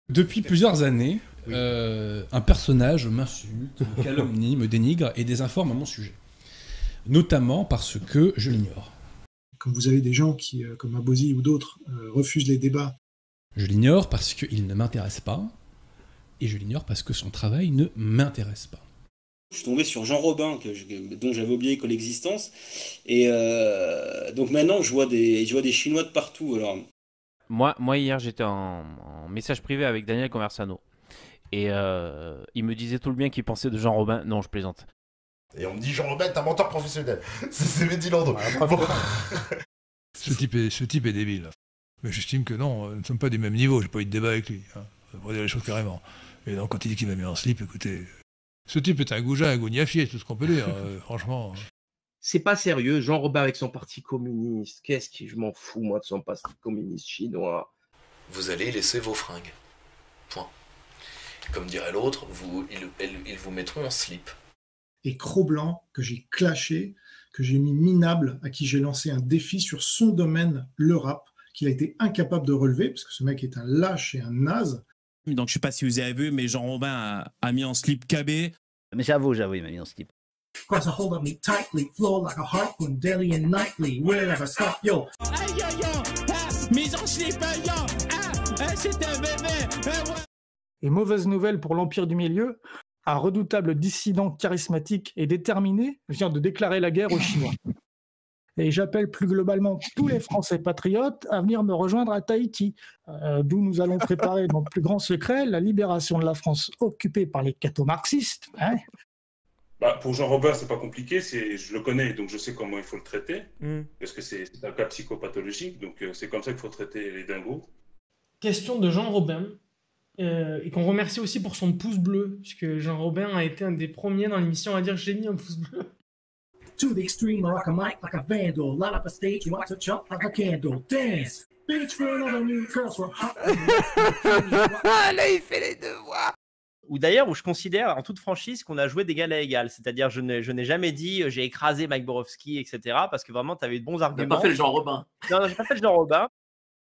Depuis plusieurs années, Oui. un personnage m'insulte, me calomnie, me dénigre et désinforme à mon sujet. Notamment parce que je l'ignore. Quand vous avez des gens qui, comme Abosi ou d'autres, refusent les débats. Je l'ignore parce qu'il ne m'intéresse pas, et je l'ignore parce que son travail ne m'intéresse pas. Je suis tombé sur Jean Robin, dont j'avais oublié l'existence, et donc maintenant je vois des Chinois de partout. Alors, Moi hier, j'étais en message privé avec Daniel Conversano. Et il me disait tout le bien qu'il pensait de Jean Robin. Non, je plaisante. Et on me dit Jean Robin, t'es un menteur professionnel. C'est Mehdi Landau. Bon. Ce type est débile. Mais j'estime que non, nous ne sommes pas du même niveau. J'ai pas eu de débat avec lui. On va dire les choses carrément. Et donc quand il dit qu'il m'a mis en slip, écoutez, ce type est un goujat, un gougnafier, c'est tout ce qu'on peut dire. Franchement. C'est pas sérieux, Jean Robin avec son parti communiste. Qu'est-ce que je m'en fous, moi, de son parti communiste chinois. Vous allez laisser vos fringues. Point. Comme dirait l'autre, ils vous mettront en slip. Et Cro-Blanc, que j'ai clashé, que j'ai mis minable, à qui j'ai lancé un défi sur son domaine, le rap, qu'il a été incapable de relever, parce que ce mec est un lâche et un naze. Donc je sais pas si vous avez vu, mais Jean Robin a mis en slip KB. Mais j'avoue, il m'a mis en slip. Cross a hold of me tightly, flow like a harpoon, daily and nightly, wherever stop, yo. Aïe aïe aïe, mise en slip, c'est un bébé. Et mauvaise nouvelle pour l'Empire du Milieu, un redoutable dissident charismatique et déterminé vient de déclarer la guerre aux Chinois. Et j'appelle plus globalement tous les Français patriotes à venir me rejoindre à Tahiti, d'où nous allons préparer dans le plus grand secret la libération de la France occupée par les catho-marxistes. Hein. Pour Jean Robin, c'est pas compliqué, je le connais, donc je sais comment il faut le traiter, parce que c'est un cas psychopathologique, donc c'est comme ça qu'il faut traiter les dingos. Question de Jean Robin, et qu'on remercie aussi pour son pouce bleu, puisque Jean Robin a été un des premiers dans l'émission à dire « j'ai mis un pouce bleu ». To the extreme, like a mic, like a vandal. Light up a stage, you want to jump like a candle. Dance, bitch, for another new curse. Là, il fait les devoirs. Ou d'ailleurs, où je considère en toute franchise qu'on a joué d'égal à égal. C'est-à-dire, je n'ai jamais dit j'ai écrasé Mike Borowski, etc. Parce que vraiment, tu avais de bons arguments. T'as pas fait le Jean Robin. Non, j'ai pas fait le Jean Robin.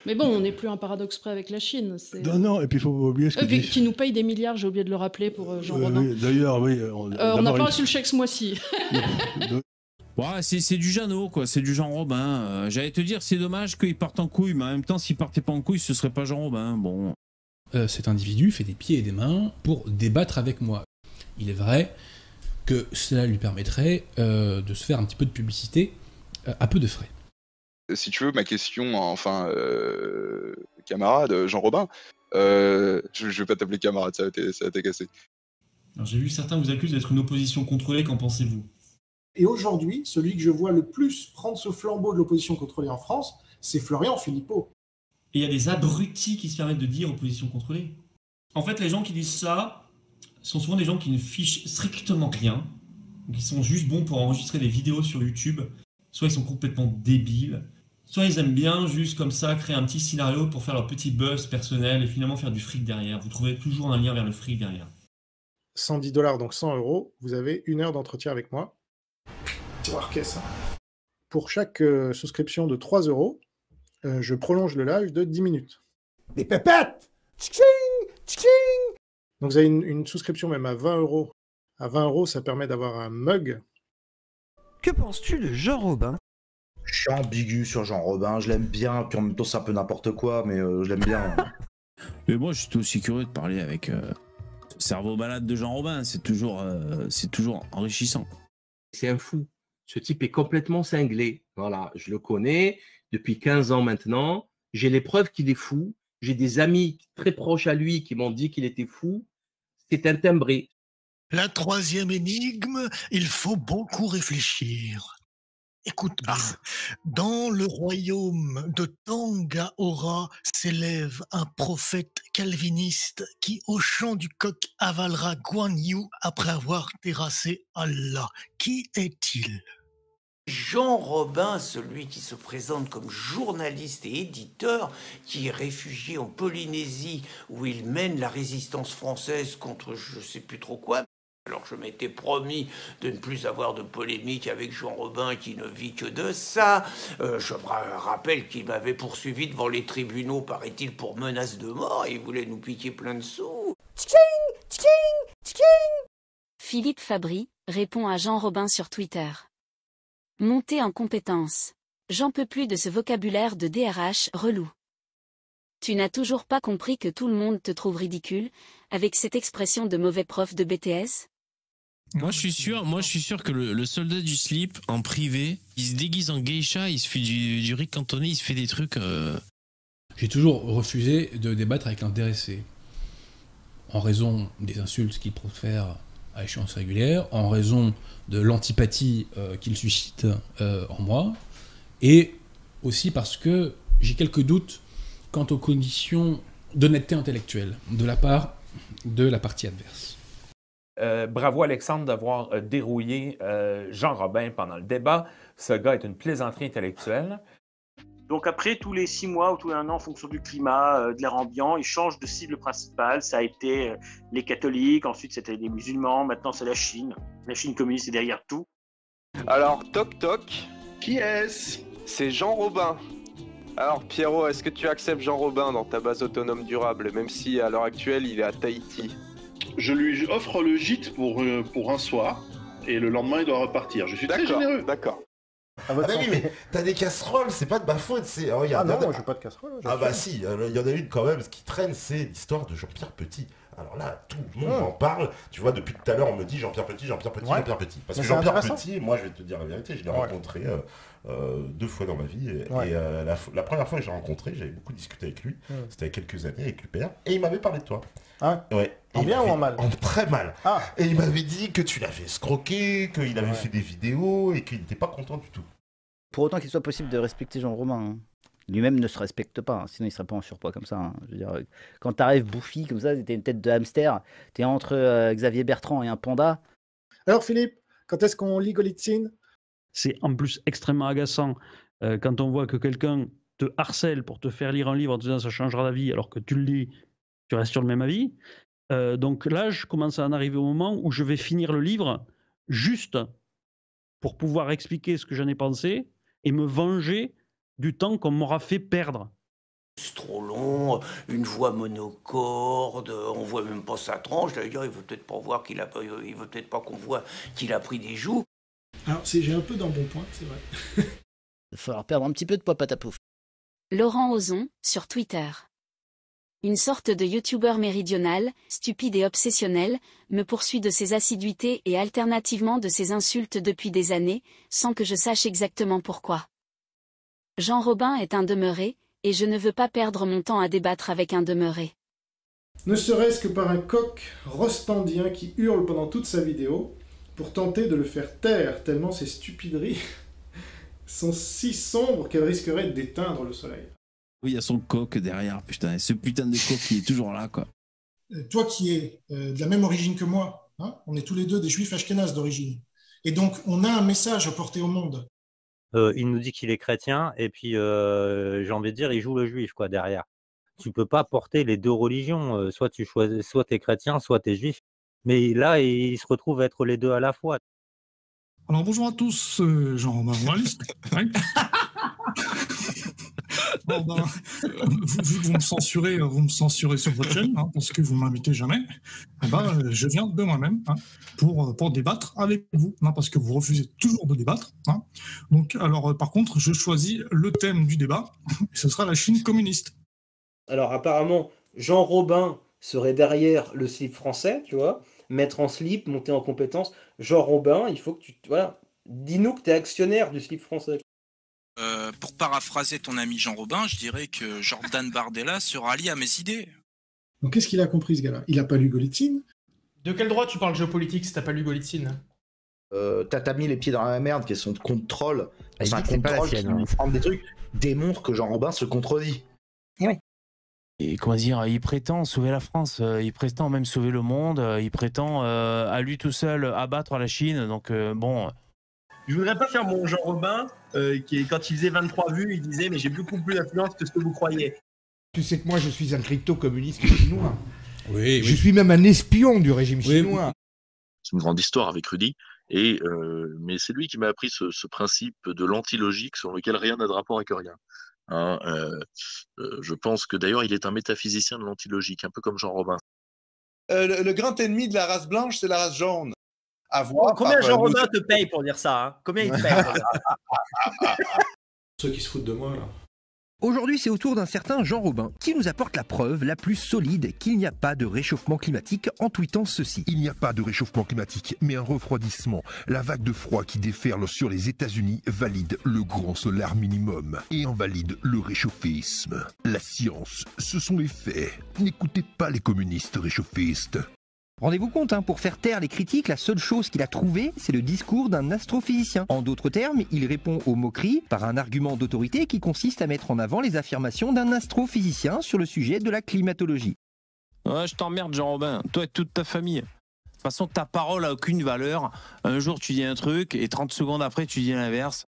Mais bon, on n'est plus un paradoxe près avec la Chine. Non, et puis il faut oublier ce qu'il dit. Qui nous paye des milliards, j'ai oublié de le rappeler pour Jean Robin. Oui, d'ailleurs, oui. On n'a pas reçu le chèque ce mois-ci. Ouais, c'est du Jeannot, quoi, c'est du Jean Robin. J'allais te dire, c'est dommage qu'il parte en couille, mais en même temps, s'il partait pas en couille, ce serait pas Jean Robin. Bon. Cet individu fait des pieds et des mains pour débattre avec moi. Il est vrai que cela lui permettrait de se faire un petit peu de publicité à peu de frais. Si tu veux, ma question, enfin, camarade, Jean Robin, je vais pas t'appeler camarade, ça va t'agacer. J'ai vu certains vous accusent d'être une opposition contrôlée, qu'en pensez-vous ? Et aujourd'hui, celui que je vois le plus prendre ce flambeau de l'opposition contrôlée en France, c'est Florian Philippot. Et il y a des abrutis qui se permettent de dire opposition contrôlée. En fait, les gens qui disent ça sont souvent des gens qui ne fichent strictement rien, qui sont juste bons pour enregistrer des vidéos sur YouTube. Soit ils sont complètement débiles, soit ils aiment bien juste comme ça créer un petit scénario pour faire leur petit buzz personnel et finalement faire du fric derrière. Vous trouverez toujours un lien vers le fric derrière. 110 $, donc 100 €, vous avez 1 heure d'entretien avec moi. Ça. Pour chaque souscription de 3 €, je prolonge le live de 10 minutes. Des pépettes! Tching! Tching! Donc vous avez une souscription même à 20 €. À 20 €, ça permet d'avoir un mug. Que penses-tu de Jean Robin? Je suis ambigu sur Jean Robin, je l'aime bien, puis en même temps c'est un peu n'importe quoi, mais je l'aime bien. Mais moi, je suis aussi curieux de parler avec cerveau malade de Jean Robin, c'est toujours enrichissant. C'est un fou. Ce type est complètement cinglé. Voilà, je le connais depuis 15 ans maintenant. J'ai les preuves qu'il est fou. J'ai des amis très proches à lui qui m'ont dit qu'il était fou. C'est un timbré. La troisième énigme, il faut beaucoup réfléchir. Écoute bien, dans le royaume de Tangaora s'élève un prophète calviniste qui, au chant du coq, avalera Guan Yu après avoir terrassé Allah. Qui est-il ? Jean Robin, celui qui se présente comme journaliste et éditeur, qui est réfugié en Polynésie où il mène la résistance française contre je sais plus trop quoi. Alors je m'étais promis de ne plus avoir de polémique avec Jean Robin qui ne vit que de ça. Je me rappelle qu'il m'avait poursuivi devant les tribunaux, paraît-il, pour menace de mort et il voulait nous piquer plein de sous. Philippe Fabry répond à Jean Robin sur Twitter. Montez en compétence. J'en peux plus de ce vocabulaire de DRH relou. Tu n'as toujours pas compris que tout le monde te trouve ridicule, avec cette expression de mauvais prof de BTS? Moi je suis sûr que le soldat du slip en privé, il se déguise en geisha, il se fait du riz cantonné, il se fait des trucs. J'ai toujours refusé de débattre avec l'intéressé, en raison des insultes qu'il profère à échéance régulière, en raison de l'antipathie qu'il suscite en moi, et aussi parce que j'ai quelques doutes quant aux conditions d'honnêteté intellectuelle de la part de la partie adverse. Bravo Alexandre d'avoir dérouillé Jean Robin pendant le débat. Ce gars est une plaisanterie intellectuelle. Donc après, tous les 6 mois ou tous les 1 an, en fonction du climat, de l'air ambiant, il change de cible principale. Ça a été les catholiques, ensuite c'était les musulmans, maintenant c'est la Chine. La Chine communiste est derrière tout. Alors, toc toc. Qui est-ce? C'est Jean Robin. Alors Pierrot, est-ce que tu acceptes Jean Robin dans ta base autonome durable, même si à l'heure actuelle il est à Tahiti? Je lui offre le gîte pour un soir, et le lendemain il doit repartir. Je suis très généreux. D'accord. Ah bah oui, mais t'as des casseroles, c'est pas de ma faute, c'est... Oh, regarde, Ah non, moi j'ai pas de casserole. Ah bah si, il y en a une quand même, ce qui traîne, c'est l'histoire de Jean-Pierre Petit. Alors là, tout le monde en parle. Tu vois, depuis tout à l'heure, on me dit Jean-Pierre Petit, Jean-Pierre Petit, Ouais. Jean-Pierre Petit. Parce Mais que c'est Jean-Pierre intéressant. Petit, moi je vais te dire la vérité, je l'ai rencontré 2 fois dans ma vie. Ouais. Et la première fois que je l'ai rencontré, j'avais beaucoup discuté avec lui. C'était il y a quelques années avec Hubert. Et il m'avait parlé de toi. Ah ouais. En Et il bien ou m'avait- en mal? En très mal. Ah. Et il m'avait dit que tu l'avais escroqué, qu'il avait fait des vidéos et qu'il n'était pas content du tout. Pour autant qu'il soit possible de respecter Jean Robin, hein. Lui-même ne se respecte pas, hein, sinon il serait pas en surpoids comme ça, hein. Je veux dire, quand t'arrives bouffi comme ça, t'es une tête de hamster, t'es entre Xavier Bertrand et un panda. Alors Philippe, quand est-ce qu'on lit Golitsyn? C'est en plus extrêmement agaçant quand on voit que quelqu'un te harcèle pour te faire lire un livre en te disant ça changera la vie, alors que tu le lis, tu restes sur le même avis. Donc là, je commence à en arriver au moment où je vais finir le livre juste pour pouvoir expliquer ce que j'en ai pensé et me venger du temps qu'on m'aura fait perdre. C'est trop long, une voix monocorde, on voit même pas sa tranche. D'ailleurs, il veut peut-être pas voir qu'il a, il veut peut-être pas qu'on voit qu'il a pris des joues. Alors j'ai un peu d'embonpoint, c'est vrai. Il va falloir perdre un petit peu de poids patapouf. Laurent Ozon, sur Twitter. Une sorte de youtubeur méridional, stupide et obsessionnel, me poursuit de ses assiduités et alternativement de ses insultes depuis des années, sans que je sache exactement pourquoi. Jean Robin est un demeuré, et je ne veux pas perdre mon temps à débattre avec un demeuré. Ne serait-ce que par un coq rostandien qui hurle pendant toute sa vidéo pour tenter de le faire taire, tellement ces stupideries sont si sombres qu'elles risqueraient d'éteindre le soleil. Oui, il y a son coq derrière, putain, et ce putain de coq qui est toujours là, quoi. Toi qui es de la même origine que moi, hein, on est tous les deux des juifs ashkénazes d'origine. Et donc, on a un message à porter au monde. Il nous dit qu'il est chrétien, et puis j'ai envie de dire, il joue le juif quoi derrière. Tu peux pas porter les deux religions, soit tu choisis, soit t'es chrétien, soit t'es juif. Mais là, il se retrouve à être les deux à la fois. Alors bonjour à tous, Jean-Robin journaliste. Ouais. Bon, ben, vu que vous me censurez sur votre chaîne, hein, parce que vous m'invitez jamais, eh ben, je viens de moi-même hein, pour débattre avec vous, hein, parce que vous refusez toujours de débattre. Hein. Donc, alors, par contre, je choisis le thème du débat, et ce sera la Chine communiste. Alors apparemment, Jean Robin serait derrière le slip français, tu vois, mettre en slip, monter en compétence. Jean Robin, il faut que tu... Voilà, dis-nous que tu es actionnaire du slip français. Pour paraphraser ton ami Jean Robin, je dirais que Jordan Bardella se rallie à mes idées. Donc qu'est-ce qu'il a compris ce gars-là? Il a pas lu Golitsyn? De quel droit tu parles géopolitique si t'as pas lu Golitsyn? T'as mis les pieds dans la merde, qui est son contrôle. Il C'est un dit que c'est pas la contrôle qui sienne, hein. nous prend des trucs, démontre que Jean Robin se contredit. Et comment dire, il prétend sauver la France, il prétend même sauver le monde, il prétend à lui tout seul abattre la Chine, donc bon... Je voudrais pas faire mon Jean Robin, qui quand il faisait 23 vues, il disait « mais j'ai beaucoup plus d'influence que ce que vous croyez ». Tu sais que moi je suis un crypto-communiste chinois. Oui, Je suis même un espion du régime chinois. c'est une grande histoire avec Rudy. Mais c'est lui qui m'a appris ce principe de l'antilogique sur lequel rien n'a de rapport avec rien. Hein, je pense que d'ailleurs il est un métaphysicien de l'antilogique, un peu comme Jean Robin. Le grand ennemi de la race blanche, c'est la race jaune. À voir Combien par, Jean Robin te paye pour dire ça, hein? Combien il te paye pour dire ça? Ceux qui se foutent de moi, là. Aujourd'hui, c'est au tour d'un certain Jean Robin qui nous apporte la preuve la plus solide qu'il n'y a pas de réchauffement climatique en tweetant ceci. Il n'y a pas de réchauffement climatique, mais un refroidissement. La vague de froid qui déferle sur les États-Unis valide le grand solaire minimum et invalide le réchauffisme. La science, ce sont les faits. N'écoutez pas les communistes réchauffistes. Rendez-vous compte, pour faire taire les critiques, la seule chose qu'il a trouvée, c'est le discours d'un astrophysicien. En d'autres termes, il répond aux moqueries par un argument d'autorité qui consiste à mettre en avant les affirmations d'un astrophysicien sur le sujet de la climatologie. Ouais, je t'emmerde, Jean Robin, toi et toute ta famille. De toute façon, ta parole a aucune valeur. Un jour, tu dis un truc et 30 secondes après, tu dis l'inverse.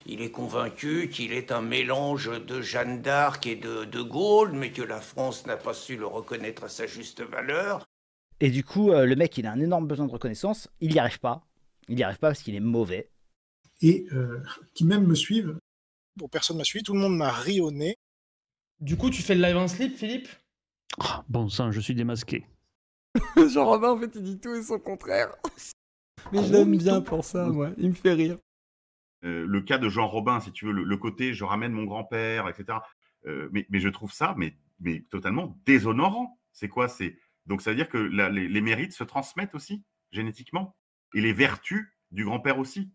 Il est convaincu qu'il est un mélange de Jeanne d'Arc et de Gaulle, mais que la France n'a pas su le reconnaître à sa juste valeur. Et du coup, le mec, il a un énorme besoin de reconnaissance. Il n'y arrive pas. Il n'y arrive pas parce qu'il est mauvais. Et qui même me suivent. Bon, personne m'a suivi, tout le monde m'a ri au nez. Du coup, tu fais le live en slip, Philippe? Bon sang, je suis démasqué. Jean Robin, en fait, il dit tout et son contraire. Mais je l'aime bien pour ça, moi. Il me fait rire. Le cas de Jean Robin, si tu veux, le côté je ramène mon grand-père, etc. Mais je trouve ça mais totalement déshonorant. C'est quoi? Donc ça veut dire que les mérites se transmettent aussi, génétiquement. Et les vertus du grand-père aussi.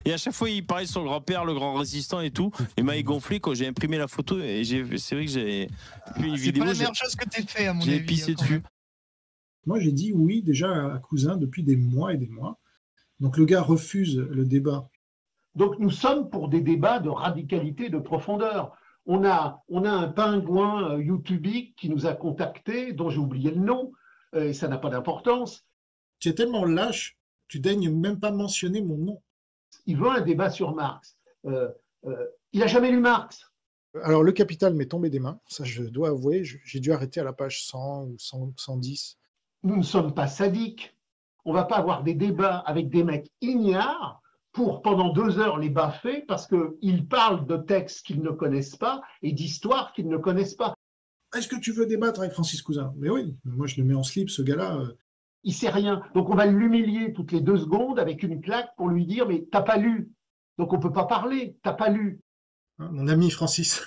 Et à chaque fois, il parlait sur le grand-père, le grand résistant et tout. Il m'a gonflé quand j'ai imprimé la photo. Et c'est vrai que j'ai vu une vidéo. C'est pas la meilleure chose que t'aies fait, à mon avis. J'ai pissé dessus. Moi, j'ai dit oui déjà à Cousin depuis des mois et des mois. Donc le gars refuse le débat. Donc nous sommes pour des débats de radicalité, de profondeur. On a un pingouin youtubique qui nous a contactés, dont j'ai oublié le nom, et ça n'a pas d'importance. Tu es tellement lâche, tu daignes même pas mentionner mon nom. Il veut un débat sur Marx. Il n'a jamais lu Marx. Alors le Capital m'est tombé des mains, ça je dois avouer, j'ai dû arrêter à la page 100 ou 110. Nous ne sommes pas sadiques. On ne va pas avoir des débats avec des mecs ignares pour, pendant 2 heures, les baffer parce qu'ils parlent de textes qu'ils ne connaissent pas et d'histoires qu'ils ne connaissent pas. Est-ce que tu veux débattre avec Francis Cousin? Mais oui, moi je le mets en slip, ce gars-là. Il sait rien. Donc on va l'humilier toutes les 2 secondes avec une claque pour lui dire « mais t'as pas lu ». Donc on ne peut pas parler, t'as pas lu. Hein, mon ami Francis,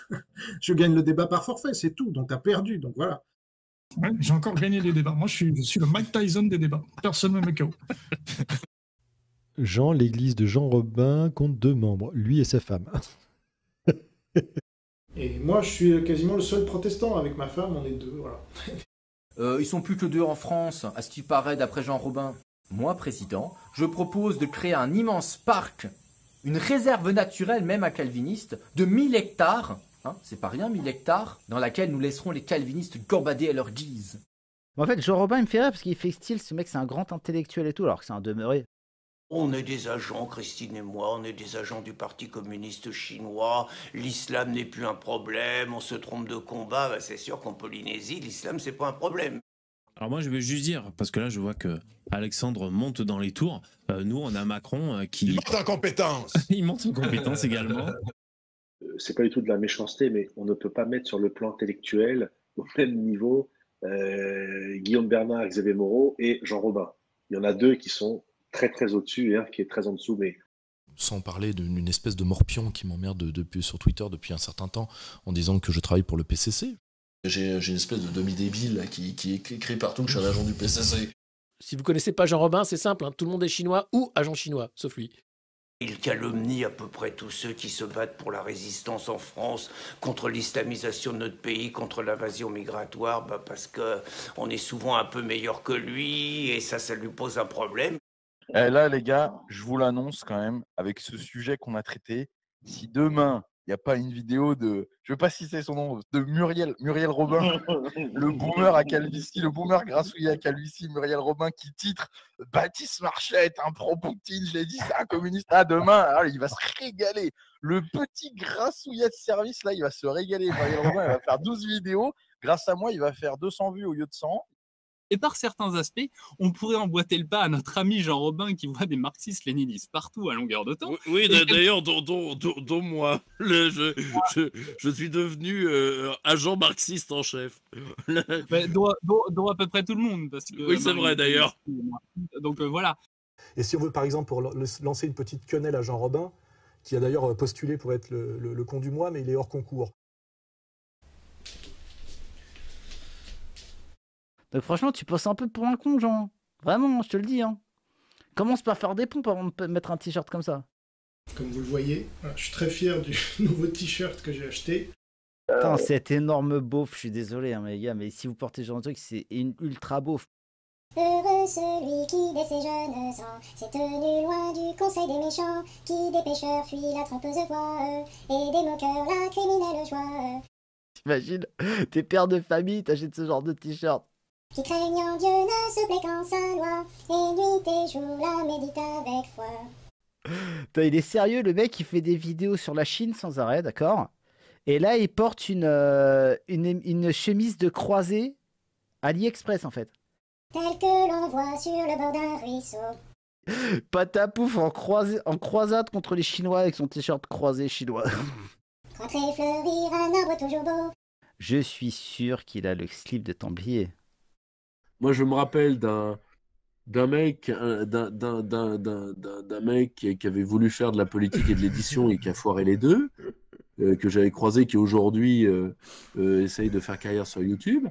je gagne le débat par forfait, c'est tout, donc t'as perdu, donc voilà. Ouais, j'ai encore gagné des débats. Moi, je suis le Mike Tyson des débats. Personne ne me KO. Jean, l'église de Jean Robin compte 2 membres, lui et sa femme. Et moi, je suis quasiment le seul protestant. Avec ma femme, on est 2, voilà. Ils sont plus que 2 en France, à ce qui paraît d'après Jean Robin. Moi, président, je propose de créer un immense parc, une réserve naturelle même à calvinistes, de 1000 hectares, hein, c'est pas rien 1000 hectares, dans laquelle nous laisserons les calvinistes gambader à leur guise. En fait, Jean Robin, il me fait rire parce qu'il fait style, ce mec, c'est un grand intellectuel et tout, alors que c'est un demeuré. On est des agents, Christine et moi, on est des agents du Parti communiste chinois. L'islam n'est plus un problème, on se trompe de combat. Ben c'est sûr qu'en Polynésie, l'islam, c'est pas un problème. Alors moi, je veux juste dire, parce que là, je vois que Alexandre monte dans les tours. Nous, on a Macron qui... Il monte en compétence. Il monte en compétence également. C'est pas du tout de la méchanceté, mais on ne peut pas mettre sur le plan intellectuel au même niveau Guillaume Bernard, Xavier Moreau et Jean Robin. Il y en a 2 qui sont très très au-dessus et un qui est très en dessous, mais... Sans parler d'une espèce de morpion qui m'emmerde sur Twitter depuis un certain temps en disant que je travaille pour le PCC. J'ai une espèce de demi-débile qui écrit partout que je suis un agent du PCC. Si vous connaissez pas Jean Robin, c'est simple, hein, tout le monde est chinois ou agent chinois, sauf lui. Il calomnie à peu près tous ceux qui se battent pour la résistance en France, contre l'islamisation de notre pays, contre l'invasion migratoire, parce qu'on est souvent un peu meilleur que lui, et ça lui pose un problème. Et là, les gars, je vous l'annonce quand même, avec ce sujet qu'on a traité, si demain, il n'y a pas une vidéo de, je ne veux pas citer son nom, de Muriel Robin, le boomer à calvitie, le boomer grassouillet à calvitie, Muriel Robin qui titre « Baptiste Marchette, un pro-Poutine, je l'ai dit, c'est un communiste ». Ah, demain, alors, il va se régaler. Le petit grassouillet de service, là, il va se régaler. Muriel Robin, il va faire 12 vidéos. Grâce à moi, il va faire 200 vues au lieu de 100. Et par certains aspects, on pourrait emboîter le pas à notre ami Jean Robin qui voit des marxistes-léninistes partout à longueur de temps. Oui, d'ailleurs, dont moi. Je suis devenu agent marxiste en chef. Dont à peu près tout le monde. Parce que, Oui, c'est vrai d'ailleurs. Donc voilà. Et si on veut par exemple pour lancer une petite quenelle à Jean Robin, qui a d'ailleurs postulé pour être le con du mois, mais il est hors concours. Donc franchement, tu passes un peu pour un con, Jean. Vraiment, je te le dis. Hein. Commence par faire des pompes avant de mettre un t-shirt comme ça. Comme vous le voyez, je suis très fier du nouveau t-shirt que j'ai acheté. Putain, cet énorme beauf, je suis désolé, hein, mais les gars, mais si vous portez ce genre de truc, c'est une ultra beauf. Heureux celui qui, dès ses jeunes ans, s'est tenu loin du conseil des méchants, qui des pêcheurs fuit la trompeuse voie, et des moqueurs la criminelle joie. T'imagines, t'es père de famille, t'achètes ce genre de t-shirt. Qui craignant Dieu ne se plaît qu'en sa loi, et nuit et jour la médite avec foi. Putain, il est sérieux, le mec, il fait des vidéos sur la Chine sans arrêt, d'accord? Et là, il porte une chemise de croisée AliExpress, en fait. Tel que l'on voit sur le bord d'un ruisseau. Patapouf en croisade contre les Chinois avec son t-shirt croisé chinois. Croître et fleurir un arbre toujours beau. Je suis sûr qu'il a le slip de Templier. Moi, je me rappelle d'un mec qui avait voulu faire de la politique et de l'édition et qui a foiré les deux, que j'avais croisé, qui aujourd'hui essaye de faire carrière sur YouTube,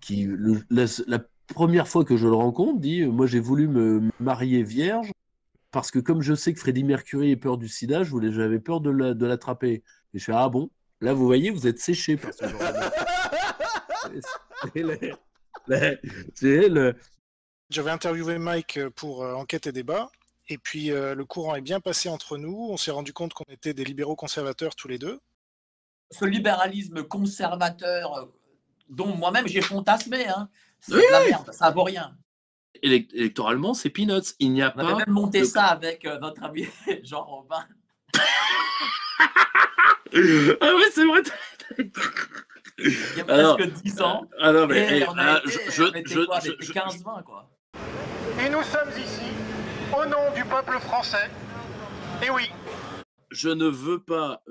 qui la première fois que je le rencontre dit moi j'ai voulu me marier vierge parce que comme je sais que Freddie Mercury ait peur du sida, j'avais peur de l'attraper. Et je fais ah bon, là vous voyez vous êtes séché par ce genre de... J'avais interviewé Mike pour Enquête et Débat, et puis le courant est bien passé entre nous. On s'est rendu compte qu'on était des libéraux conservateurs tous les deux. Ce libéralisme conservateur dont moi-même j'ai fantasmé, hein, c'est de la merde, ça vaut rien. Électoralement, c'est peanuts. Il n'y a On pas. avait même monté ça avec notre ami Jean Robin. Ah oui, c'est vrai. Il y a presque 10 ans. Ah non, mais et on a été 15-20, quoi. Et nous sommes ici, au nom du peuple français. Et oui. Je ne veux pas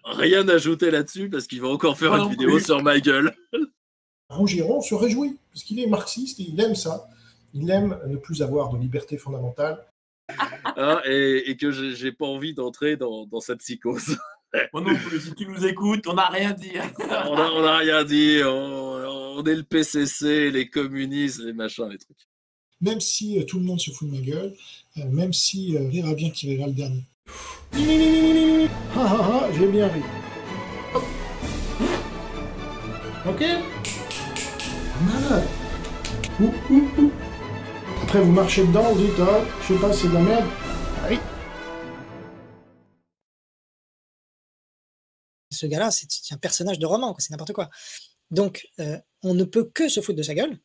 rien ajouter là-dessus parce qu'il va encore faire une vidéo sur ma gueule. Rougiron se réjouit, parce qu'il est marxiste et il aime ça. Il aime ne plus avoir de liberté fondamentale. Hein, et que j'ai pas envie d'entrer dans sa psychose. Moi non plus, si tu nous écoutes, on n'a rien dit. on a rien dit, on est le PCC, les communistes, les machins, les trucs. Même si tout le monde se fout de ma gueule, même si rira bien qui rira le dernier. J'ai bien ri. Ok. Malade. Après vous marchez dedans, vous dites ah, je sais pas, c'est de la merde. Oui. Ce gars-là, c'est un personnage de roman, c'est n'importe quoi. Donc, on ne peut que se foutre de sa gueule.